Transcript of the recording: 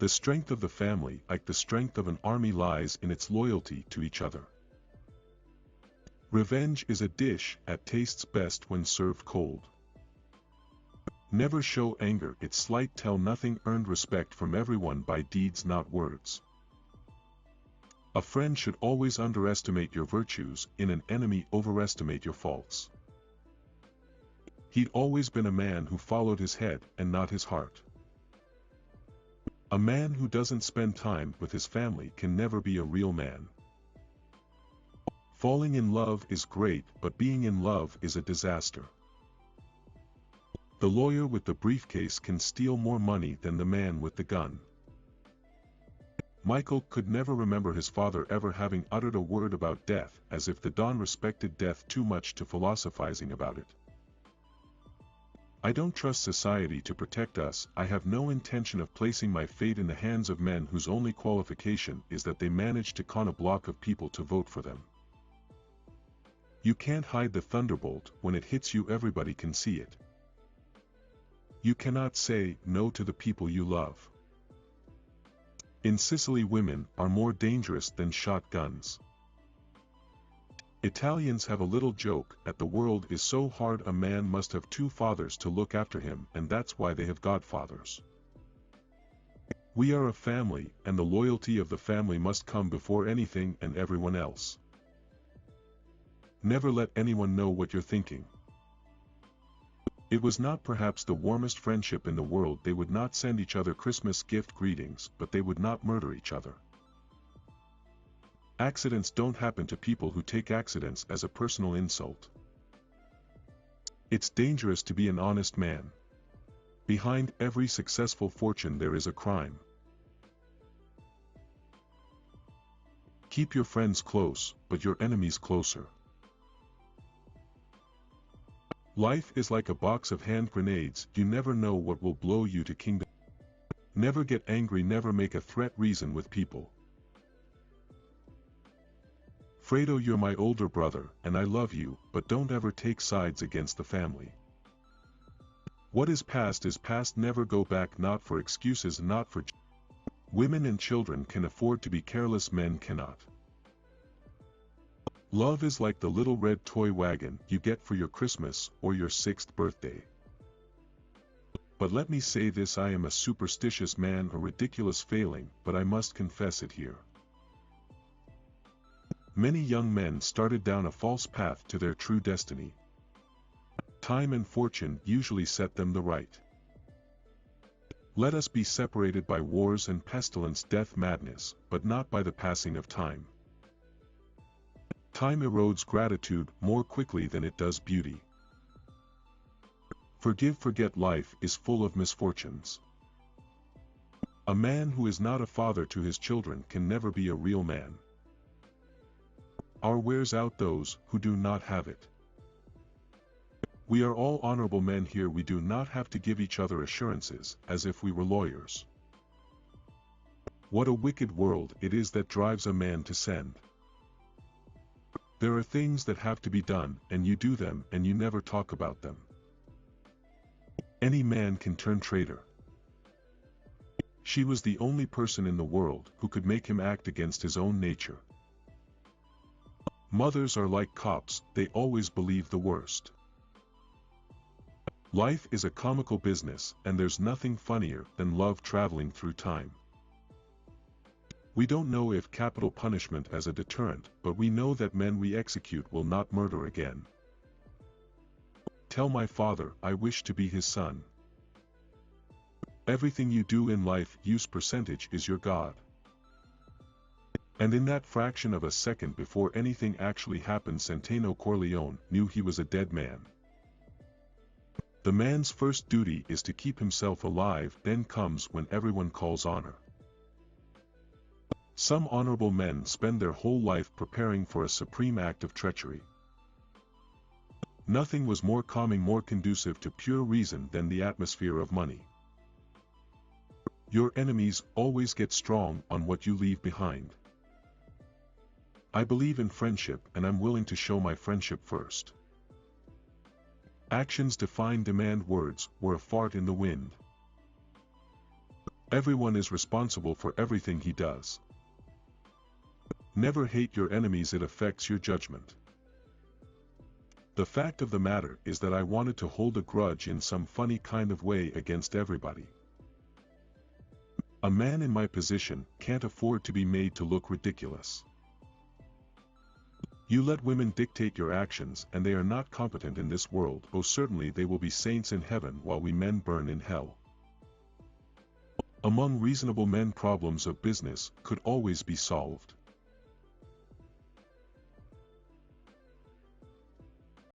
The strength of the family, like the strength of an army, lies in its loyalty to each other. Revenge is a dish that tastes best when served cold. Never show anger, its slight tell nothing. Earned respect from everyone by deeds, not words. A friend should always underestimate your virtues, in an enemy overestimate your faults. He'd always been a man who followed his head and not his heart. A man who doesn't spend time with his family can never be a real man. Falling in love is great, but being in love is a disaster. The lawyer with the briefcase can steal more money than the man with the gun. Michael could never remember his father ever having uttered a word about death, as if the Don respected death too much to philosophizing about it. I don't trust society to protect us. I have no intention of placing my fate in the hands of men whose only qualification is that they manage to con a block of people to vote for them. You can't hide the thunderbolt. When it hits you, everybody can see it. You cannot say no to the people you love. In Sicily, women are more dangerous than shotguns. Italians have a little joke that the world is so hard a man must have two fathers to look after him, and that's why they have godfathers. We are a family, and the loyalty of the family must come before anything and everyone else. Never let anyone know what you're thinking. It was not perhaps the warmest friendship in the world. They would not send each other Christmas gift greetings, but they would not murder each other. Accidents don't happen to people who take accidents as a personal insult. It's dangerous to be an honest man. Behind every successful fortune there is a crime. Keep your friends close, but your enemies closer. Life is like a box of hand grenades. You never know what will blow you to kingdom. Never get angry, never make a threat. Reason with people. Fredo, you're my older brother, and I love you, but don't ever take sides against the family. What is past, never go back. Not for excuses, not for... Women and children can afford to be careless, men cannot. Love is like the little red toy wagon you get for your Christmas or your 6th birthday. But let me say this, I am a superstitious man, a ridiculous failing, but I must confess it here. Many young men started down a false path to their true destiny. Time and fortune usually set them the right. Let us be separated by wars and pestilence, death, madness, but not by the passing of time. Time erodes gratitude more quickly than it does beauty. Forgive, forget. Life is full of misfortunes. A man who is not a father to his children can never be a real man. Our wears out those who do not have it. We are all honorable men here. We do not have to give each other assurances, as if we were lawyers. What a wicked world it is that drives a man to send. There are things that have to be done, and you do them, and you never talk about them. Any man can turn traitor. She was the only person in the world who could make him act against his own nature. Mothers are like cops, they always believe the worst. Life is a comical business, and there's nothing funnier than love traveling through time. We don't know if capital punishment as a deterrent, but we know that men we execute will not murder again. Tell my father I wish to be his son. Everything you do in life, use percentage is your God. And in that fraction of a second before anything actually happened, Centeno Corleone knew he was a dead man. The man's first duty is to keep himself alive, then comes when everyone calls honor. Some honorable men spend their whole life preparing for a supreme act of treachery. Nothing was more calming, more conducive to pure reason than the atmosphere of money. Your enemies always get strong on what you leave behind. I believe in friendship, and I'm willing to show my friendship first. Actions define demand, words were a fart in the wind. Everyone is responsible for everything he does. Never hate your enemies, it affects your judgment. The fact of the matter is that I wanted to hold a grudge in some funny kind of way against everybody. A man in my position can't afford to be made to look ridiculous. You let women dictate your actions and they are not competent in this world. Oh, certainly they will be saints in heaven while we men burn in hell. Among reasonable men, problems of business could always be solved.